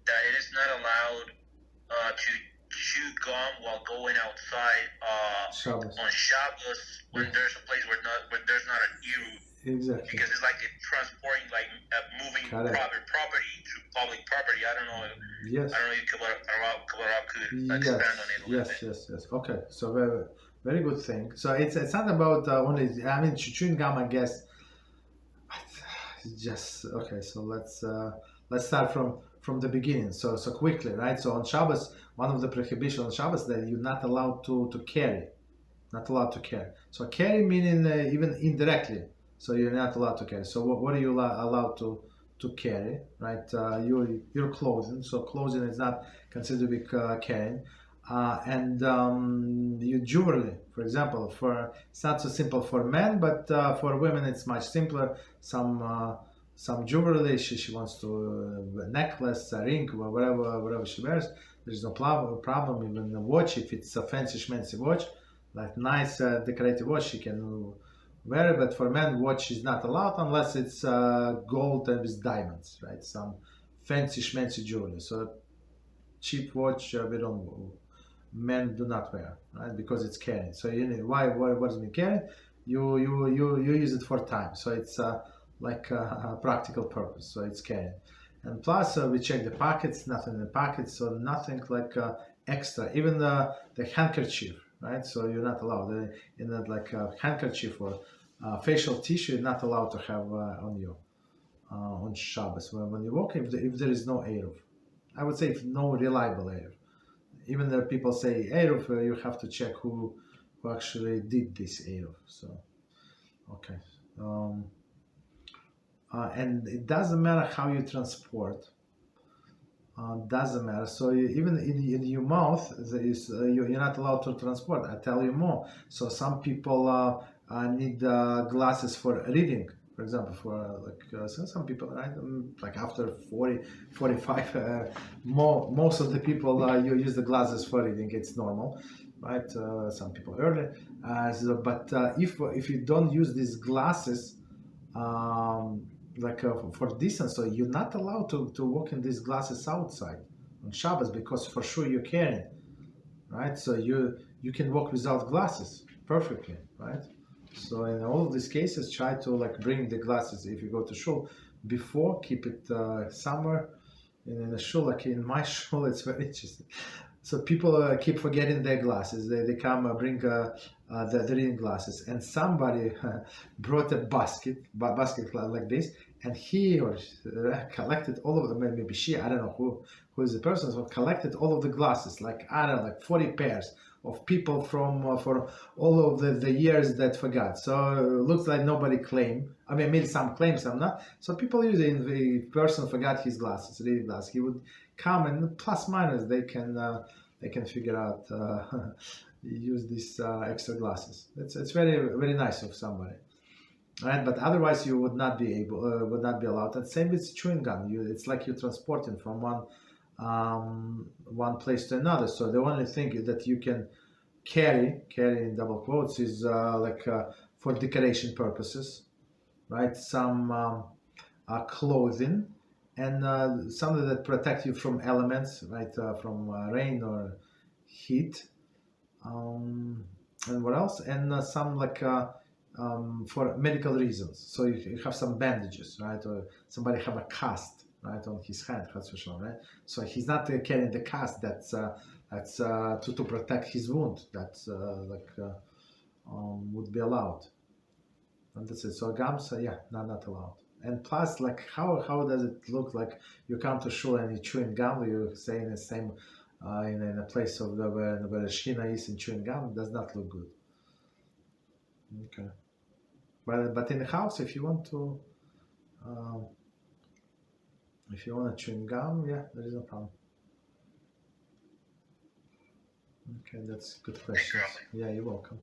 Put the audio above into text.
that it is not allowed to chew gum while going outside Shabbos. on Shabbos when there's a place where there's not an Eruv. Exactly. Because it's like it's transporting, like moving private property to public property. I don't know. Yes. I don't know if Kabarab could expand on it a little bit. Yes. Okay. So very good thing. So it's not about only. I mean, chewing gum, I guess. It's just okay. So let's start from the beginning. So quickly, right? So on Shabbos, one of the prohibitions on Shabbos that you're not allowed to carry. Not allowed to carry. So carry meaning even indirectly. So you're not allowed to carry. So what are you allowed to carry, right? Your clothing. So clothing is not considered to be carrying. And your jewelry, for example, it's not so simple for men, but for women it's much simpler. Some jewelry she wants to a necklace, a ring, or whatever she wears. There's no problem. Even a watch, if it's a fancy schmancy watch, like nice decorated watch, she can wear it. But for men, watch is not allowed unless it's gold and with diamonds, right? Some fancy schmancy jewelry. So cheap watch men do not wear, right? Because it's carrying. So why what does it mean carrying? You use it for time. So it's like a practical purpose. So it's carrying. And plus we check the pockets, nothing in the pockets, so nothing like extra. Even the handkerchief, right? So you're not allowed in that like a handkerchief or facial tissue. You're not allowed to have on you on Shabbos when you walk. If there is no Eruv, I would say if no reliable Eruv. Even there people say Eruv, you have to check who actually did this Eruv. So okay. And it doesn't matter how you transport. Doesn't matter. So even in your mouth, you're not allowed to transport. I tell you more. So some people need glasses for reading. For example, for some people, right? Like after 40, 45, most of the people you use the glasses for reading. It's normal, right? Some people early. But if you don't use these glasses, for distance, so you're not allowed to walk in these glasses outside on Shabbos because for sure you're carrying, right? So you can walk without glasses perfectly, right? So in all of these cases, try to bring the glasses if you go to shul before. Keep it somewhere in a shul. Like in my shul, it's very interesting. So people keep forgetting their glasses. They come bring the reading glasses, and somebody brought a basket like this, and he or collected all of them. Maybe she, I don't know who is the person, so collected all of the glasses, like 40 pairs of people from for all of the years that forgot. So it looks like nobody claimed. I mean, maybe some claim, some not. So people using the person forgot his glasses, reading glasses. He would come and plus minus they can figure out use these extra glasses. It's very very nice of somebody, right? But otherwise you would not be allowed. And same with chewing gum. It's like you're transporting from one place to another. So the only thing that you can carry in double quotes is for decoration purposes, right? Some clothing and something that protect you from elements, right? From rain or heat. And what else? And some for medical reasons. So you have some bandages, right? Or somebody have a cast, right, on his hand, right? So he's not carrying the cast that's to protect his wound. That's would be allowed. And that's it. So gums, not allowed. And plus, how does it look like you come to shul and you chewing gum? You say in the same in a place of where the shina is and chewing gum, does not look good. Okay. But in the house, if you want to chewing gum, there is no problem. Okay, that's good question. Yeah, you're welcome.